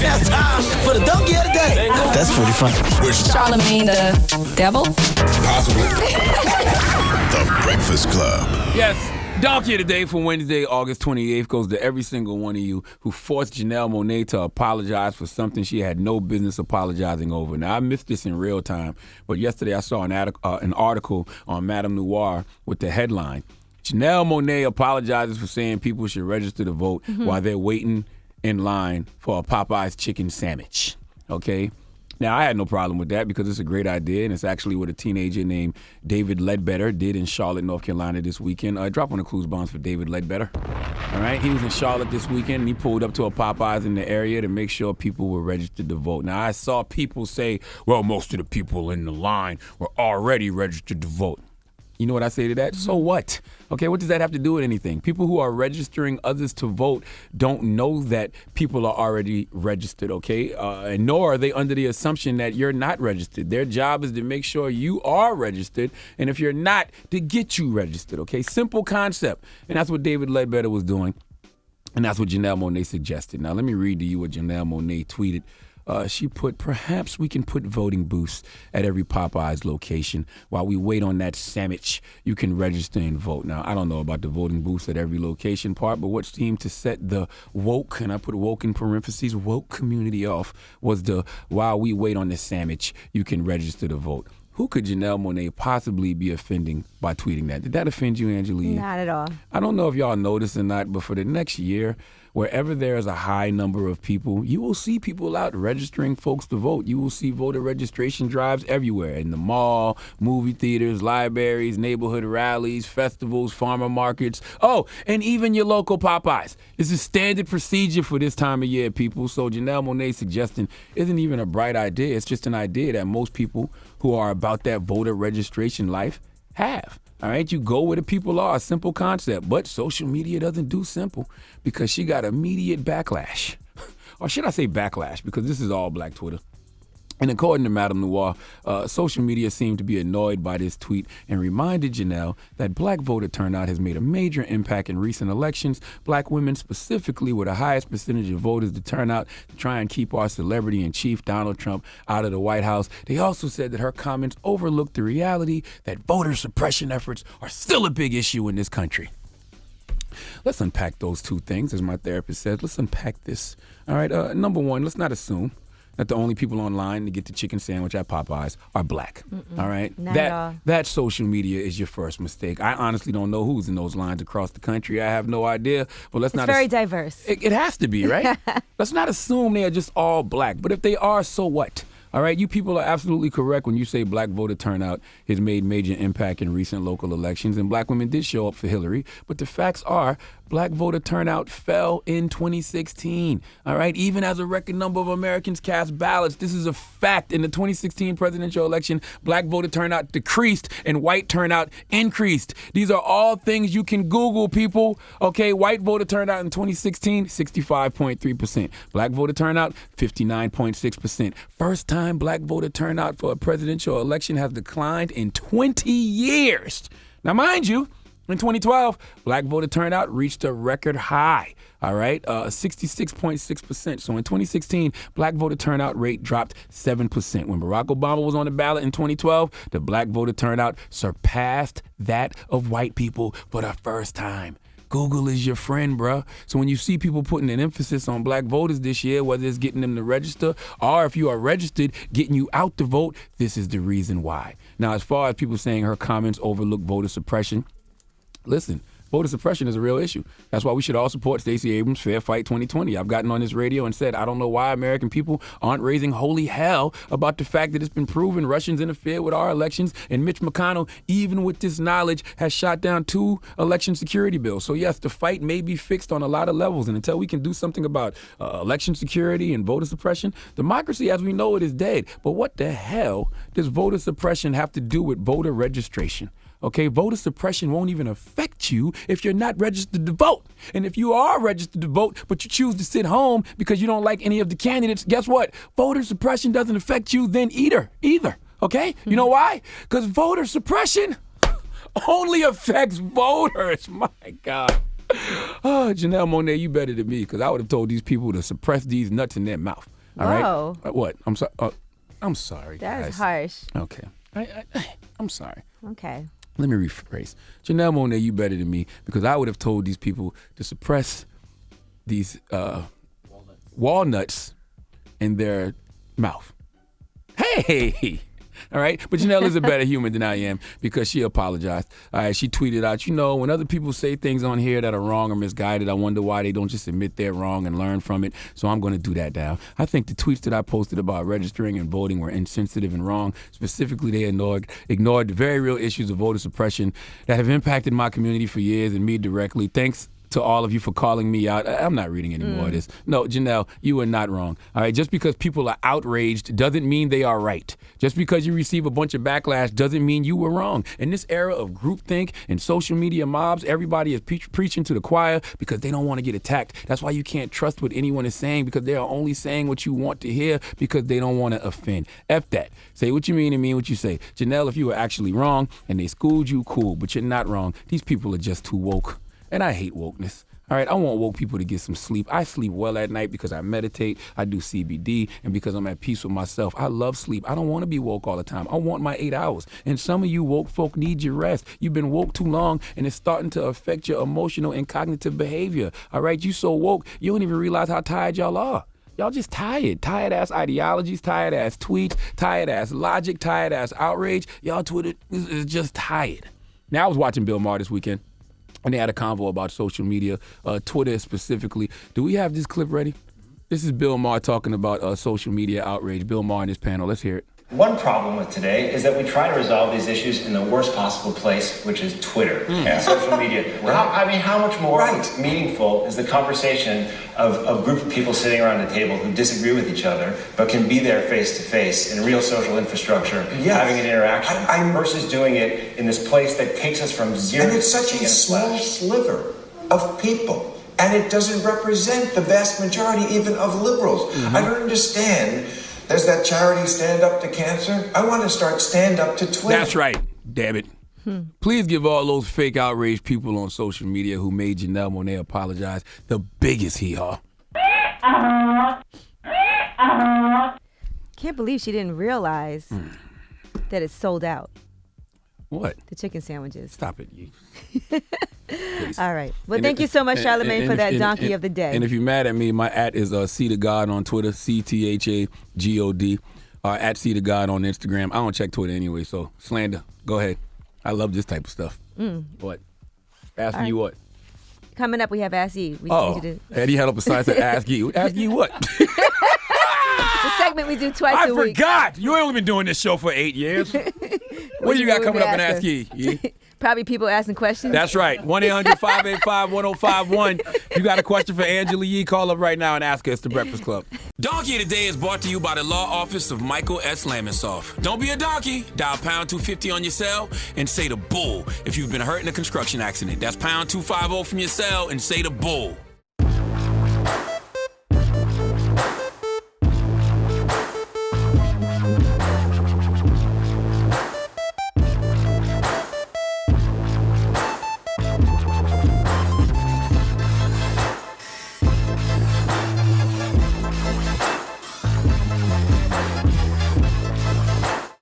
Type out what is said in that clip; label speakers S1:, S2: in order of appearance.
S1: Now it's time for the donkey of the day. That's pretty funny.
S2: Charlamagne the devil?
S3: Possibly. The Breakfast Club.
S4: Yes. Donkey of the Day for Wednesday, August 28th goes to every single one of you who forced Janelle Monáe to apologize for something she had no business apologizing over. Now, I missed this in real time, but yesterday I saw an article on Madame Noir with the headline, Janelle Monáe apologizes for saying people should register to vote while they're waiting in line for a Popeyes chicken sandwich. Okay? Now, I had no problem with that because it's a great idea, and it's actually what a teenager named David Ledbetter did in Charlotte, North Carolina this weekend. Drop on the clues bombs for David Ledbetter. All right? He was in Charlotte this weekend, and he pulled up to a Popeyes in the area to make sure people were registered to vote. Now, I saw people say, well, most of the people in the line were already registered to vote. You know what I say to that? So what? Okay, what does that have to do with anything? People who are registering others to vote don't know that people are already registered, okay? And nor are they under the assumption that you're not registered. Their job is to make sure you are registered, and if you're not, to get you registered, okay? Simple concept. And that's what David Ledbetter was doing, and that's what Janelle Monáe suggested. Now, let me read to you what Janelle Monáe tweeted. She put, perhaps we can put voting booths at every Popeyes location. While we wait on that sandwich, you can register and vote. Now, I don't know about the voting booths at every location part, but what seemed to set the woke, and I put woke in parentheses, woke community off, was the while we wait on the sandwich, you can register to vote. Who could Janelle Monáe possibly be offending by tweeting that? Did that offend you, Angeline?
S5: Not at all.
S4: I don't know if y'all noticed or not, but for the next year, wherever there is a high number of people, you will see people out registering folks to vote. You will see voter registration drives everywhere, in the mall, movie theaters, libraries, neighborhood rallies, festivals, farmer markets. Oh, and even your local Popeyes. It's a standard procedure for this time of year, people. So Janelle Monáe suggesting isn't even a bright idea. It's just an idea that most people who are about that voter registration life have. All right, you go where the people are, a simple concept. But social media doesn't do simple because she got immediate backlash. Or should I say backlash, because this is all black Twitter. And according to Madame Noir, social media seemed to be annoyed by this tweet and reminded Janelle that black voter turnout has made a major impact in recent elections. Black women specifically were the highest percentage of voters to turn out to try and keep our celebrity in chief, Donald Trump, out of the White House. They also said that her comments overlooked the reality that voter suppression efforts are still a big issue in this country. Let's unpack those two things, as my therapist says. Let's unpack this. All right, number one, let's not assume that the only people online to get the chicken sandwich at Popeyes are black. All right?
S5: Not at all.
S4: That social media is your first mistake. I honestly don't know who's in those lines across the country. I have no idea. But let's
S5: It's very diverse.
S4: It has to be, right? Let's not assume they are just all black. But if they are, so what? All right, you people are absolutely correct when you say black voter turnout has made major impact in recent local elections, and black women did show up for Hillary. But the facts are, black voter turnout fell in 2016. All right, even as a record number of Americans cast ballots, this is a fact. In the 2016 presidential election, black voter turnout decreased and white turnout increased. These are all things you can Google, people. Okay, white voter turnout in 2016, 65.3%. Black voter turnout, 59.6%. First time black voter turnout for a presidential election has declined in 20 years. Now, mind you, in 2012, black voter turnout reached a record high, all right, 66.6%. So in 2016, black voter turnout rate dropped 7%. When Barack Obama was on the ballot in 2012, the black voter turnout surpassed that of white people for the first time. Google is your friend, bruh. So when you see people putting an emphasis on black voters this year, whether it's getting them to register or if you are registered, getting you out to vote, this is the reason why. Now, as far as people saying her comments overlook voter suppression, listen, voter suppression is a real issue. That's why we should all support Stacey Abrams' Fair Fight 2020. I've gotten on this radio and said, I don't know why American people aren't raising holy hell about the fact that it's been proven Russians interfered with our elections, and Mitch McConnell, even with this knowledge, has shot down 2 election security bills. So yes, the fight may be fixed on a lot of levels, and until we can do something about election security and voter suppression, democracy as we know it is dead. But what the hell does voter suppression have to do with voter registration? Okay, voter suppression won't even affect you if you're not registered to vote. And if you are registered to vote, but you choose to sit home because you don't like any of the candidates, guess what? Voter suppression doesn't affect you then either. Okay? You know why? Because voter suppression only affects voters. My God. Oh, Janelle Monáe, you better than me, because I would have told these people to suppress these nuts in their mouth. All
S2: Whoa.
S4: right? What? I'm sorry. I'm sorry,
S2: That
S4: guys.
S2: is harsh.
S4: Okay. I'm sorry.
S2: Okay.
S4: Let me rephrase. Janelle Monáe, you better than me, because I would have told these people to suppress these walnuts in their mouth. Hey! All right? But Janelle is a better human than I am because she apologized. All right, she tweeted out, when other people say things on here that are wrong or misguided, I wonder why they don't just admit they're wrong and learn from it. So I'm going to do that now. I think the tweets that I posted about registering and voting were insensitive and wrong. Specifically, they ignored the very real issues of voter suppression that have impacted my community for years and me directly. Thanks to all of you for calling me out. I'm not reading any more of this. No, Janelle, you are not wrong. All right, just because people are outraged doesn't mean they are right. Just because you receive a bunch of backlash doesn't mean you were wrong. In this era of groupthink and social media mobs, everybody is preaching to the choir because they don't want to get attacked. That's why you can't trust what anyone is saying, because they are only saying what you want to hear because they don't want to offend. F that. Say what you mean and mean what you say. Janelle, if you were actually wrong and they schooled you, cool, but you're not wrong. These people are just too woke. And I hate wokeness. All right, I want woke people to get some sleep. I sleep well at night because I meditate, I do CBD, and because I'm at peace with myself. I love sleep. I don't want to be woke all the time. I want my 8 hours. And some of you woke folk need your rest. You've been woke too long, and it's starting to affect your emotional and cognitive behavior. All right, you so woke, you don't even realize how tired y'all are. Y'all just tired. Tired-ass ideologies, tired-ass tweets, tired-ass logic, tired-ass outrage. Y'all Twitter is just tired. Now, I was watching Bill Maher this weekend. And they had a convo about social media, Twitter specifically. Do we have this clip ready? This is Bill Maher talking about social media outrage. Bill Maher in this panel. Let's hear it.
S5: One problem with today is that we try to resolve these issues in the worst possible place, which is Twitter, social media. How much more meaningful is the conversation of a group of people sitting around a table who disagree with each other, but can be there face to face in real social infrastructure, having an interaction, versus doing it in this place that takes us from zero to 60 in a flash.
S6: And it's such a small sliver of people, and it doesn't represent the vast majority even of liberals. I don't understand. There's that charity Stand Up to Cancer. I want to start Stand Up to Twitter.
S4: That's right, damn it. Please give all those fake outraged people on social media who made Janelle Monáe apologize the biggest hee-haw.
S2: Can't believe she didn't realize that it's sold out.
S4: What?
S2: The chicken sandwiches.
S4: Stop it, you.
S2: All right. Well, thank you so much, Charlamagne, for that donkey of the day.
S4: And if you're mad at me, my at is C to God on Twitter, CTHAGOD, at C to God on Instagram. I don't check Twitter anyway, so slander. Go ahead. I love this type of stuff. What? Ask me what?
S2: Coming up, we have Ask You.
S4: Eddie held up a sign that said Ask You. Ask You what?
S2: It's a segment we do twice a week.
S4: I forgot. You ain't only been doing this show for 8 years. What do you got coming up in Ask You?
S2: Probably people asking questions.
S4: That's right. 1-800-585-1051. You got a question for Angela Yee, call up right now and ask her. It's The Breakfast Club. Donkey of the Day is brought to you by the law office of Michael S. Lamonsoff. Don't be a donkey. Dial pound 250 on your cell and say the bull if you've been hurt in a construction accident. That's pound 250 from your cell and say the bull.